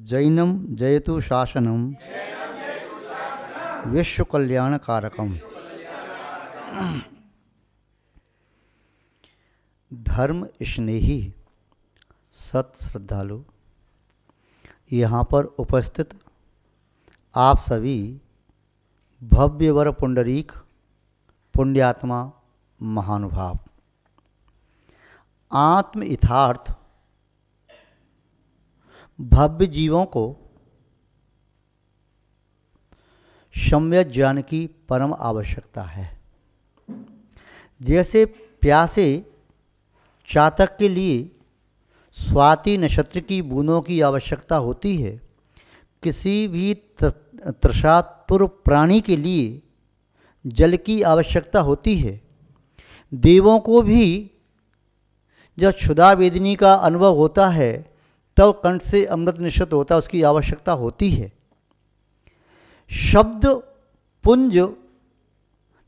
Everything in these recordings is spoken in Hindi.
जैनम जयतु शासनम विश्व कल्याण कारकम। धर्म स्नेही सत श्रद्धालु, यहाँ पर उपस्थित आप सभी भव्यवर पुंडरीक पुण्यात्मा महानुभाव, आत्म यथार्थ भव्य जीवों को सम्यक ज्ञान की परम आवश्यकता है। जैसे प्यासे चातक के लिए स्वाति नक्षत्र की बूंदों की आवश्यकता होती है, किसी भी तृषातुर प्राणी के लिए जल की आवश्यकता होती है। देवों को भी जब क्षुधा वेदनी का अनुभव होता है तब कंठ से अमृत निश्चित होता है, उसकी आवश्यकता होती है। शब्द पुंज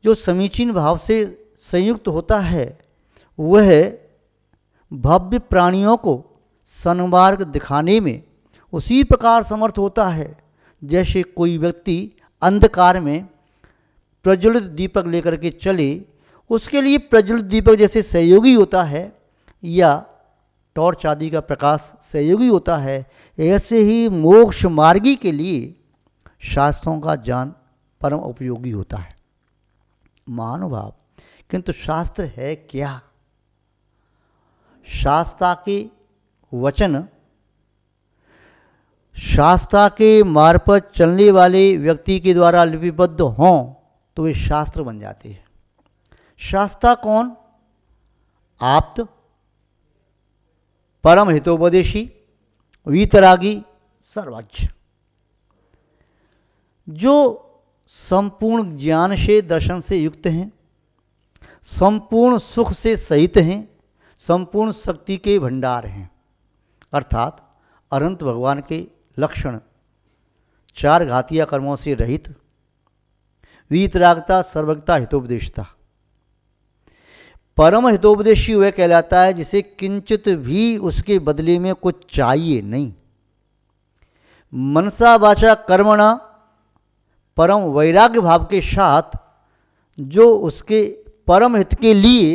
जो समीचीन भाव से संयुक्त होता है वह भव्य प्राणियों को सन्मार्ग दिखाने में उसी प्रकार समर्थ होता है जैसे कोई व्यक्ति अंधकार में प्रज्वलित दीपक लेकर के चले, उसके लिए प्रज्वलित दीपक जैसे सहयोगी होता है या टॉर्च आदि का प्रकाश सहयोगी होता है, ऐसे ही मोक्ष मार्गी के लिए शास्त्रों का ज्ञान परम उपयोगी होता है। महानुभाव, किंतु शास्त्र है क्या? शास्त्रा के वचन, शास्त्रा के मार्ग पर चलने वाले व्यक्ति के द्वारा लिपिबद्ध हों तो वे शास्त्र बन जाते हैं। शास्त्रा कौन? आप्त, परम हितोपदेशी, वीतरागी, सर्वज्ञ, जो संपूर्ण ज्ञान से दर्शन से युक्त हैं, संपूर्ण सुख से सहित हैं, संपूर्ण शक्ति के भंडार हैं, अर्थात अनंत भगवान के लक्षण, चार घातिया कर्मों से रहित, वीतरागता, सर्वज्ञता, हितोपदेशता। परम हितोपदेशी वह कहलाता है जिसे किंचित भी उसके बदले में कुछ चाहिए नहीं। मनसा वाचा कर्मणा परम वैराग्य भाव के साथ जो उसके परम हित के लिए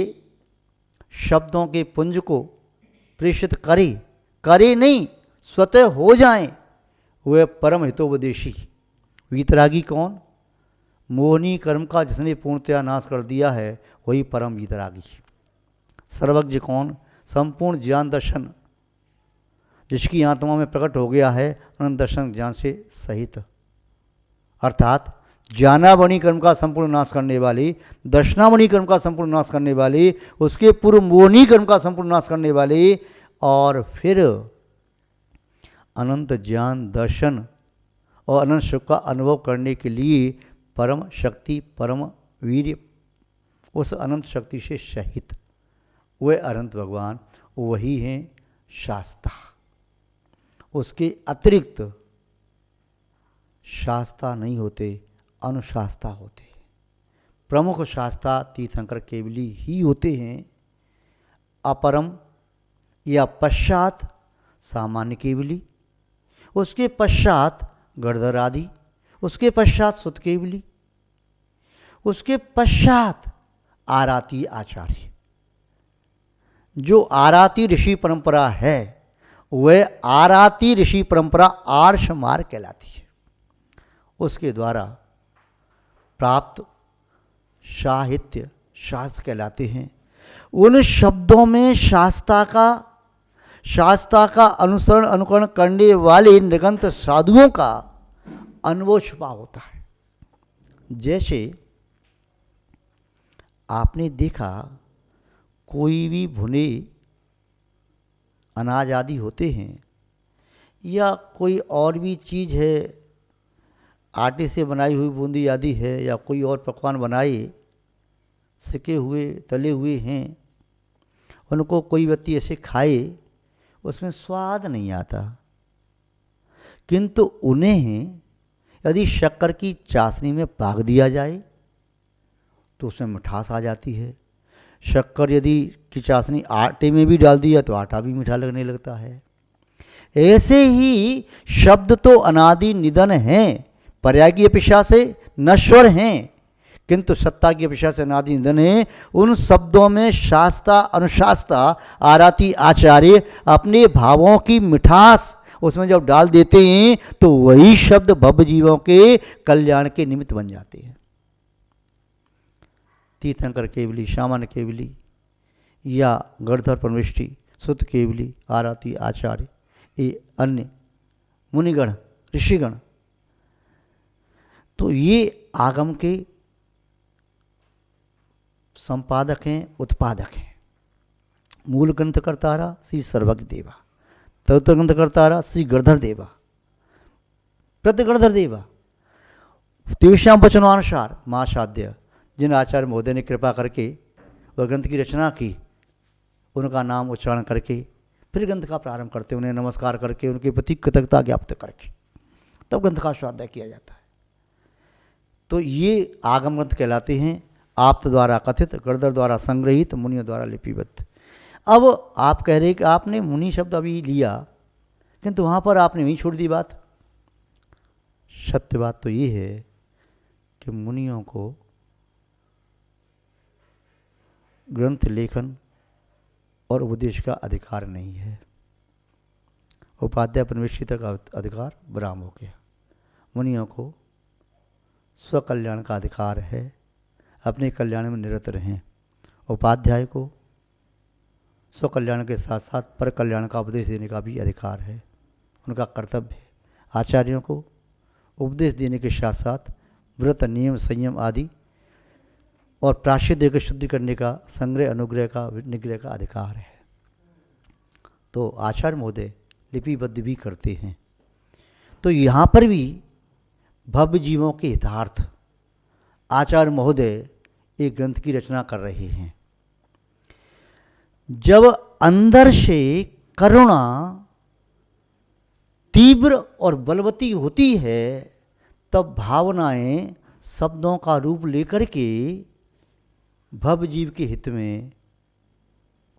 शब्दों के पुंज को प्रेषित करे नहीं, स्वतः हो जाएं, वह परम हितोपदेशी। वीतरागी कौन? मोहनी कर्म का जिसने पूर्णतया नाश कर दिया है वही परम वीतरागी। सर्वज्ञ कौन? संपूर्ण ज्ञान दर्शन जिसकी आत्मा में प्रकट हो गया है अनंत दर्शन ज्ञान से सहित, अर्थात ज्ञानावणी कर्म का संपूर्ण नाश करने वाली, दर्शनावणी कर्म का संपूर्ण नाश करने वाली, उसके पूर्व मोहनी कर्म का संपूर्ण नाश करने वाली, और फिर अनंत ज्ञान दर्शन और अनंत सुख का अनुभव करने के लिए परम शक्ति, परम वीर्य, उस अनंत शक्ति से सहित वह अनंत भगवान, वही हैं शास्त्रा। उसके अतिरिक्त शास्त्रा नहीं होते, अनुशास्त्रा होते। प्रमुख शास्त्रा तीर्थंकर केवली ही होते हैं। अपरम या पश्चात सामान्य केवली, उसके पश्चात गणधर आदि, उसके पश्चात सुत केवली, उसके पश्चात आराती आचार्य। जो आराती ऋषि परंपरा है वह आराती ऋषि परंपरा आर्ष मार्ग कहलाती है। उसके द्वारा प्राप्त साहित्य शास्त्र कहलाते हैं। उन शब्दों में शास्त्रा का अनुसरण अनुकरण करने वाले निरंतर साधुओं का अनुभव छुपा होता है। जैसे आपने देखा कोई भी भुने अनाज आदि होते हैं या कोई और भी चीज़ है, आटे से बनाई हुई बूंदी आदि है या कोई और पकवान बनाए, सिके हुए तले हुए हैं, उनको कोई व्यक्ति ऐसे खाए, उसमें स्वाद नहीं आता, किंतु उन्हें यदि शक्कर की चाशनी में पाक दिया जाए तो उसमें मिठास आ जाती है। शक्कर यदि की चाशनी आटे में भी डाल दिया तो आटा भी मीठा लगने लगता है। ऐसे ही शब्द तो अनादि निधन हैं, पर्याय की अपेक्षा से नश्वर हैं, किंतु सत्ता की अपेक्षा से अनादि निधन है। उन शब्दों में शास्ता अनुशास्ता आराती आचार्य अपने भावों की मिठास उसमें जब डाल देते हैं तो वही शब्द भव जीवों के कल्याण के निमित्त बन जाते हैं। तीर्थंकर केवली, सामान्य केवली या गणधर परमेष्ठी, सुत केवली, आराती आचार्य, ये अन्य मुनिगण ऋषिगण, तो ये आगम के संपादक हैं, उत्पादक हैं। मूल ग्रंथकर्तारा श्री सर्वज्ञ देवा, तत्व ग्रंथकर्तारा श्री गणधर देवा, प्रतिगणधर देवा। तेषां वचनानुसार महासाध्य जिन आचार्य महोदय ने कृपा करके वह ग्रंथ की रचना की, उनका नाम उच्चारण करके फिर ग्रंथ का प्रारंभ करते, उन्हें नमस्कार करके, उनके प्रति कृतज्ञता ज्ञापित करके तब ग्रंथ का स्वाध्याय किया जाता है। तो ये आगम ग्रंथ कहलाते हैं, आप्त द्वारा कथित, गणधर द्वारा संग्रहित, मुनियों द्वारा लिपिबद्ध। अब आप कह रहे कि आपने मुनि शब्द अभी लिया, किंतु वहाँ पर आपने वहीं छोड़ दी बात। सत्य बात तो ये है कि मुनियों को ग्रंथ लेखन और उपदेश का अधिकार नहीं है। उपाध्याय परमेश्वरी तक का अधिकार बराम हो गया। मुनियों को स्वकल्याण का अधिकार है, अपने कल्याण में निरत रहें। उपाध्याय को स्वकल्याण के साथ साथ पर कल्याण का उपदेश देने का भी अधिकार है, उनका कर्तव्य है। आचार्यों को उपदेश देने के साथ साथ व्रत, नियम, संयम आदि और प्राश्चित देकर शुद्धि करने का, संग्रह, अनुग्रह का, निग्रह का अधिकार है। तो आचार्य महोदय लिपिबद्ध भी करते हैं। तो यहाँ पर भी भव्य जीवों के हितार्थ आचार्य महोदय एक ग्रंथ की रचना कर रहे हैं। जब अंदर से करुणा तीव्र और बलवती होती है तब भावनाएं शब्दों का रूप लेकर के भव जीव के हित में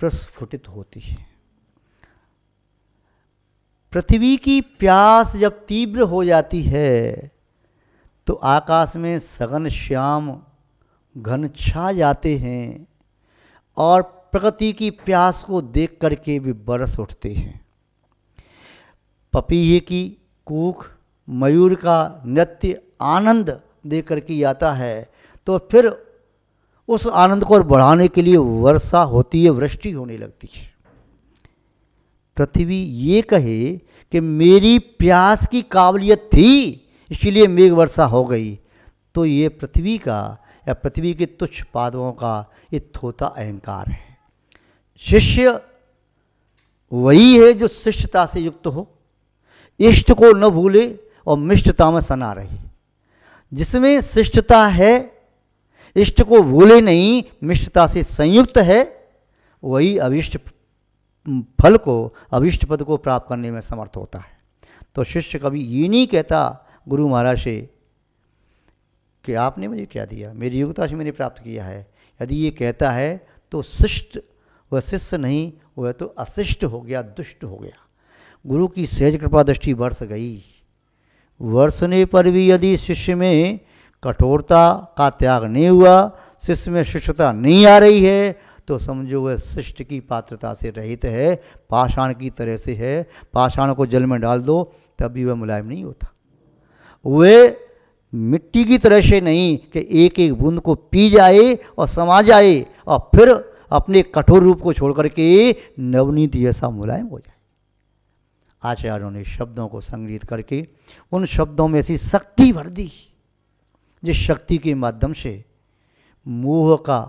प्रस्फुटित होती है। पृथ्वी की प्यास जब तीव्र हो जाती है तो आकाश में सघन श्याम घन छा जाते हैं और प्रकृति की प्यास को देख करके भी बरस उठते हैं। पपीहे की कूक, मयूर का नृत्य आनंद देख करके आता है तो फिर उस आनंद को बढ़ाने के लिए वर्षा होती है, वृष्टि होने लगती है। पृथ्वी ये कहे कि मेरी प्यास की काबिलियत थी इसलिए मेघ वर्षा हो गई, तो ये पृथ्वी का या पृथ्वी के तुच्छ पादवों का ये थोथा अहंकार है। शिष्य वही है जो शिष्टता से युक्त हो, इष्ट को न भूले और मिष्टता में सना रहे। जिसमें शिष्टता है, इष्ट को भूले नहीं, मिष्टता से संयुक्त है, वही अभिष्ट फल को, अभिष्ट पद को प्राप्त करने में समर्थ होता है। तो शिष्य कभी ये नहीं कहता गुरु महाराज से कि आपने मुझे क्या दिया, मेरी योग्यता से मैंने प्राप्त किया है। यदि ये कहता है तो शिष्ट वह शिष्य नहीं, वह तो अशिष्ट हो गया, दुष्ट हो गया। गुरु की सहज कृपा दृष्टि बरस गई, वर्षने पर भी यदि शिष्य में कठोरता का त्याग नहीं हुआ, शिष्य में शिष्टता नहीं आ रही है, तो समझो वह शिष्ट की पात्रता से रहित है, पाषाण की तरह से है। पाषाण को जल में डाल दो तब भी वह मुलायम नहीं होता। वह मिट्टी की तरह से नहीं कि एक एक बूंद को पी जाए और समा जाए और फिर अपने कठोर रूप को छोड़ करके नवनीत जैसा मुलायम हो जाए। आचार्यों ने शब्दों को संग्रहित करके उन शब्दों में ऐसी शक्ति भर दी जिस शक्ति के माध्यम से मोह का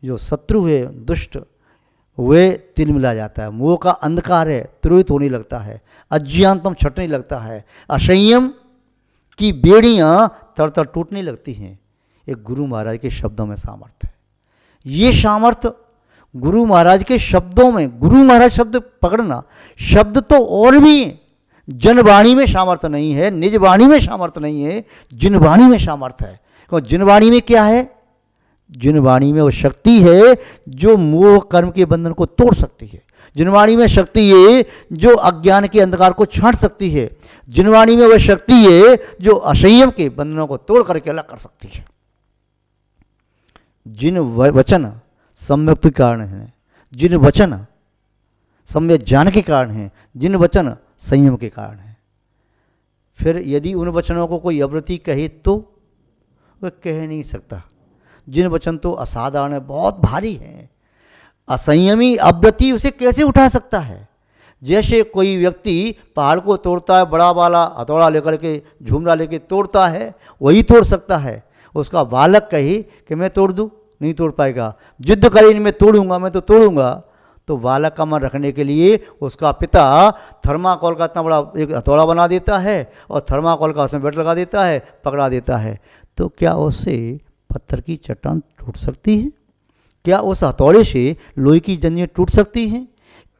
जो शत्रु है, दुष्ट, वह तिलमिला जाता है। मोह का अंधकार है, तिरोहित होने लगता है, अज्ञानतम छटने लगता है, असंयम की बेड़ियां तर तर टूटने लगती हैं। एक गुरु महाराज के शब्दों में सामर्थ्य है। ये सामर्थ्य गुरु महाराज के शब्दों में, गुरु महाराज शब्द पकड़ना, शब्द तो और भी हैं, जनवाणी में सामर्थ्य नहीं है, निजवाणी में सामर्थ्य नहीं है, जिनवाणी में सामर्थ्य है। क्योंकि जिनवाणी में क्या है? जिन वाणी में वो शक्ति है जो मोह कर्म के बंधन को तोड़ सकती है, जिन वाणी में शक्ति है जो अज्ञान के अंधकार को छांट सकती है, जिन वाणी में वह शक्ति है जो असंयम के बंधनों को तोड़ करके अलग कर सकती है। जिन वचन सम्यक के कारण हैं, जिन वचन सम्यक ज्ञान के कारण हैं, जिन वचन संयम के कारण हैं। फिर यदि उन वचनों को कोई अव्रति कहे तो वह कह नहीं सकता। जिन वचन तो असाधारण है, बहुत भारी हैं, असंयमी अव्रति उसे कैसे उठा सकता है। जैसे कोई व्यक्ति पहाड़ को तोड़ता है, बड़ा वाला हथौड़ा लेकर के, झूमरा लेके तोड़ता है, वही तोड़ सकता है। उसका बालक कहे कि मैं तोड़ दूँ, नहीं तोड़ पाएगा। जिद्द करे मैं तोड़ूंगा, मैं तो तोड़ूंगा, तो बालक का मन रखने के लिए उसका पिता थर्माकोल का इतना बड़ा एक हथौड़ा बना देता है और थर्माकोल का उसमें बेल्ट लगा देता है, पकड़ा देता है। तो क्या उससे पत्थर की चट्टान टूट सकती है? क्या उस हथौड़े से लोहे की जंजीरें टूट सकती हैं?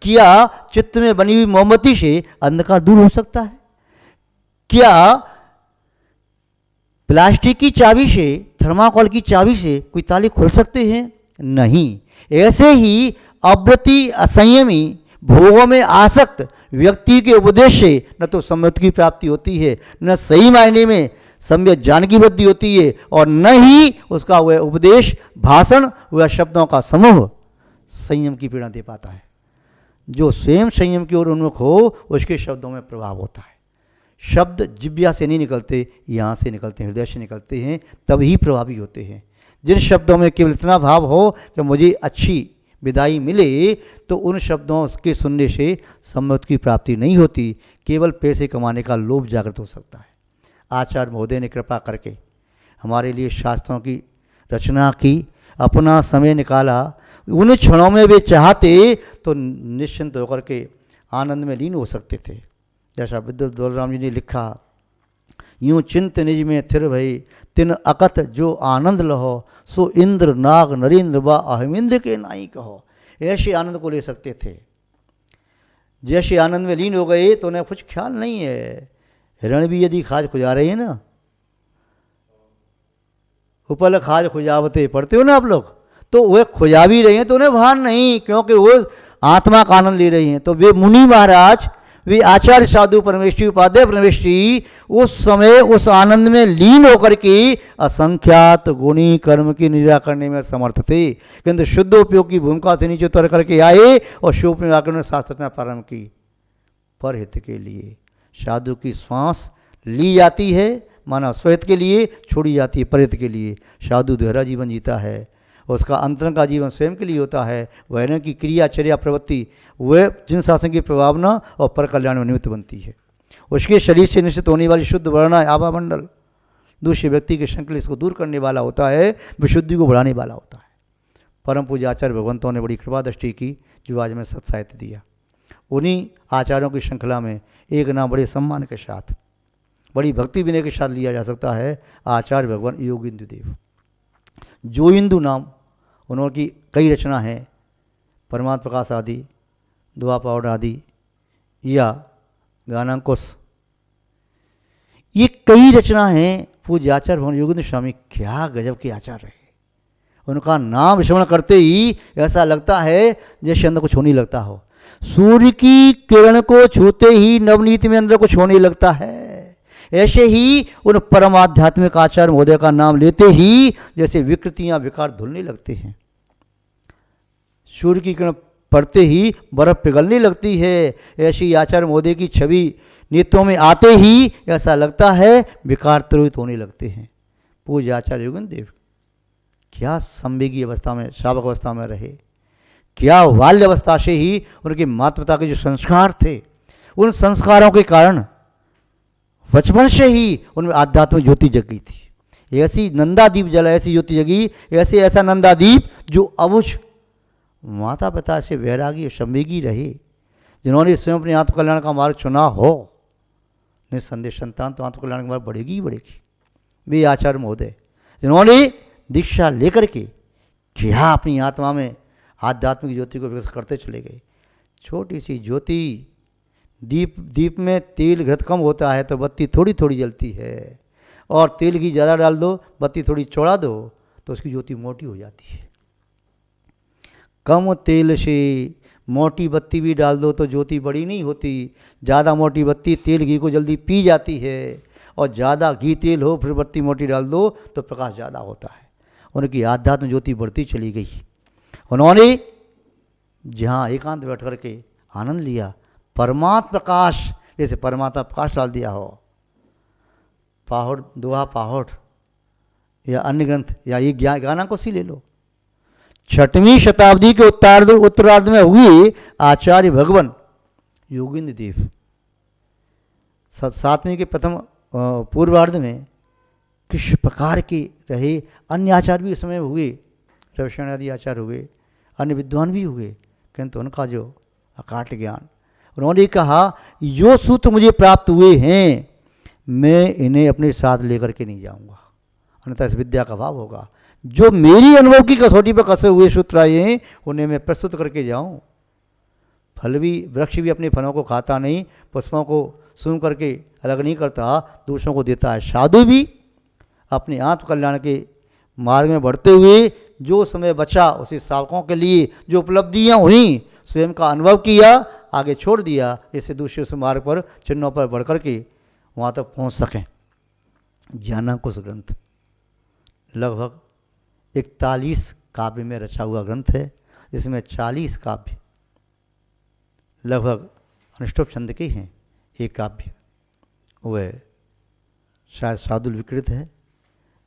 क्या चित्त में बनी हुई मोमबत्ती से अंधकार दूर हो सकता है? क्या प्लास्टिक की चाबी से, थर्माकोल की चाबी से कोई ताले खुल सकते हैं? नहीं। ऐसे ही अव्रति असंयमी भोगों में आसक्त व्यक्ति के उपदेश से न तो सम्यक की प्राप्ति होती है, न सही मायने में सम्यक ज्ञान की वृद्धि होती है, और न ही उसका वह उपदेश, भाषण, वह शब्दों का समूह संयम की प्रेरणा दे पाता है। जो स्वयं संयम की ओर उन्मुख हो उसके शब्दों में प्रभाव होता है। शब्द जिह्वा से नहीं निकलते, यहाँ से निकलते हैं, हृदय से निकलते हैं, तभी प्रभावी होते हैं। जिन शब्दों में केवल इतना भाव हो कि मुझे अच्छी विदाई मिले, तो उन शब्दों के सुनने से सम्यक की प्राप्ति नहीं होती, केवल पैसे कमाने का लोभ जागृत हो सकता है। आचार्य महोदय ने कृपा करके हमारे लिए शास्त्रों की रचना की, अपना समय निकाला। उन क्षणों में वे चाहते तो निश्चिंत होकर के आनंद में लीन हो सकते थे। जैसा विद्युत दौलराम जी ने लिखा, यूं चिंत निज में थिर भई तिन अकथ जो आनंद लहो, सो इंद्र नाग नरेंद्र व अहमिंद्र के नाई कहो। ऐसे आनंद को ले सकते थे। जैसे आनंद में लीन हो गए तो उन्हें कुछ ख्याल नहीं है। हिरण भी यदि खाज खुजा रहे हैं ना, उपल खाज खुजावते पढ़ते हो ना आप लोग, तो वह खुजा भी रहे हैं तो उन्हें भान नहीं, क्योंकि वो आत्मा का आनंद ले रही हैं। तो वे मुनि महाराज, वे आचार्य साधु परमेश्वरी, उपाध्याय परमेश्वरी उस समय उस आनंद में लीन होकर के असंख्यात गुणी कर्म की निद्रा करने में समर्थ थे, किंतु शुद्ध उपयोग की भूमिका से नीचे उतर करके आए और शिव में आकर शास्त्र रचना प्रारंभ की। परहित के लिए साधु की श्वास ली जाती है, माना स्वहित के लिए, छोड़ी जाती है परहित के लिए। साधु दोहरा जीवन जीता है, उसका अंतरंग का जीवन स्वयं के लिए होता है। वैरण की क्रिया, चर्या, प्रवृत्ति वह जिन शासन की प्रभावना और पर कल्याण में निमित्त बनती है। उसके शरीर से निश्चित होने वाली शुद्ध वर्ण आभा मंडल दूसरे व्यक्ति के संकलित को दूर करने वाला होता है, विशुद्धि को बढ़ाने वाला होता है। परम पूज्य आचार्य भगवंतों ने बड़ी कृपा दृष्टि की, जो आज में सत्साहित्य दिया। उन्हीं आचार्यों की श्रृंखला में एक नाम बड़े सम्मान के साथ, बड़ी भक्ति विनय के साथ लिया जा सकता है, आचार्य भगवान योगेंद्र देव। जो इंदु नाम उन्होंने की कई रचना हैं, परमात्म प्रकाश आदि, दुआ पाउडर आदि, या गानांकुश, ये कई रचना हैं। पूज्य आचार्य भगवान योगेंद्र स्वामी क्या गजब के आचार्य रहे। उनका नाम स्मरण करते ही ऐसा लगता है जैसे अंदर कुछ होने लगता हो। सूर्य की किरण को छूते ही नवनीत में अंदर कुछ होने लगता है। ऐसे ही उन परम आध्यात्मिक आचार्य महोदय का नाम लेते ही जैसे विकृतियां विकार धुलने लगते हैं। सूर्य की किरण पड़ते ही बर्फ पिघलने लगती है। ऐसी आचार्य महोदय की छवि नेत्रों में आते ही ऐसा लगता है विकार तिरोहित होने लगते हैं। पूज्य आचार्य योगेंद्र देव क्या संवेगी अवस्था में, शावक अवस्था में रहे, क्या बाल्य अवस्था से ही उनके माता पिता के जो संस्कार थे, उन संस्कारों के कारण बचपन से ही उनमें आध्यात्मिक ज्योति जगी थी। ऐसी नंदादीप जला, ऐसी ज्योति जगी, ऐसा नंदादीप जो अबुझ माता पिता से वैरागी संवेगी रहे, जिन्होंने स्वयं अपने आत्मकल्याण का मार्ग चुना हो। निस्संदेह संतान तो आत्मकल्याण का मार्ग बढ़ेगी ही बढ़ेगी। वे आचार्य महोदय जिन्होंने दीक्षा लेकर के क्या अपनी आत्मा में आध्यात्मिक ज्योति को विकसित करते चले गए। छोटी सी ज्योति, दीप में तेल घृत कम होता है तो बत्ती थोड़ी थोड़ी जलती है, और तेल घी ज़्यादा डाल दो, बत्ती थोड़ी चौड़ा दो तो उसकी ज्योति मोटी हो जाती है। कम तेल से मोटी बत्ती भी डाल दो तो ज्योति बड़ी नहीं होती। ज़्यादा मोटी बत्ती तेल घी को जल्दी पी जाती है, और ज़्यादा घी तेल हो फिर बत्ती मोटी डाल दो तो प्रकाश ज़्यादा होता है। उनकी आध्यात्म ज्योति बढ़ती चली गई। उन्होंने जहाँ एकांत बैठ कर के आनंद लिया, परमात्म प्रकाश, जैसे परमात्मा प्रकाश डाल दिया हो, पाहुड़ दोहा पाहुड़ या अन्य ग्रंथ या ये ज्ञाना को सी ले लो। 6वीं शताब्दी के उत्तरार्ध में हुए आचार्य भगवान योगेंद्र देव, 7वीं के प्रथम पूर्वार्ध में किस प्रकार के रहे। अन्य आचार्य भी उस समय हुए, रविशरण आदि आचार्य हुए, अन्य विद्वान भी हुए, किंतु उनका जो अकाट ज्ञान, उन्होंने कहा जो सूत्र मुझे प्राप्त हुए हैं मैं इन्हें अपने साथ लेकर के नहीं जाऊंगा, अन्यथा इस विद्या का अभाव होगा। जो मेरी अनुभव की कसौटी पर कसे हुए सूत्र आए हैं उन्हें मैं प्रस्तुत करके जाऊं। फल भी, वृक्ष भी अपने फलों को खाता नहीं, पुष्पों को सूंघ करके अलग नहीं करता, दूसरों को देता है। साधु भी अपने आत्म कल्याण के मार्ग में बढ़ते हुए जो समय बचा उसे साधकों के लिए जो उपलब्धियां हुई स्वयं का अनुभव किया, आगे छोड़ दिया, इससे दूसरे उस मार्ग पर चिन्हों पर बढ़ कर के वहाँ तक पहुँच सकें। ज्ञानांकुश ग्रंथ लगभग 41 काव्य में रचा हुआ ग्रंथ है। इसमें 40 काव्य लगभग अनुष्टुप छंद के हैं। एक काव्य वह शायद शार्दुल विकृत है।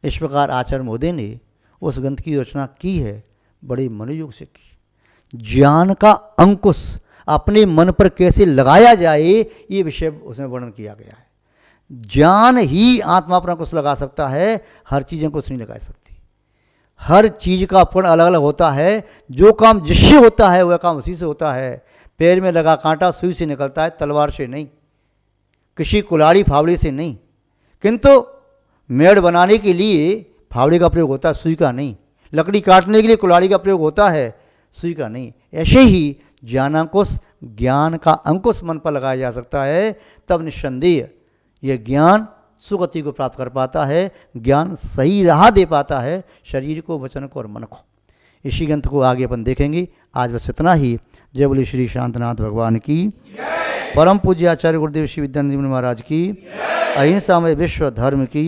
इस प्रकार आचार्य महोदय ने उस ग्रंथ की रचना की है, बड़े मनोयोग से की। ज्ञान का अंकुश अपने मन पर कैसे लगाया जाए ये विषय उसमें वर्णन किया गया है। ज्ञान ही आत्मा पर अंकुश लगा सकता है, हर चीज़ अंकुश नहीं लगा सकती। हर चीज़ का अपना अलग अलग होता है। जो काम जिससे होता है वह काम उसी से होता है। पैर में लगा कांटा सुई से निकलता है, तलवार से नहीं, किसी कुल्हाड़ी फावड़े से नहीं। किंतु मेड़ बनाने के लिए फावड़े का प्रयोग होता है, सुई का नहीं। लकड़ी काटने के लिए कुल्हाड़ी का प्रयोग होता है, सुई का नहीं। ऐसे ही ज्ञानांकुश, ज्ञान का अंकुश मन पर लगाया जा सकता है, तब निस्संदेह यह ज्ञान सुगति को प्राप्त कर पाता है, ज्ञान सही राह दे पाता है शरीर को, वचन को और मन को। इसी ग्रंथ को आगे अपन देखेंगे। आज बस इतना ही। जय बोले श्री शांतनाथ भगवान की, परम पूज्य आचार्य गुरुदेव श्री विद्यानंद जी महाराज की, अहिंसा में विश्व धर्म की।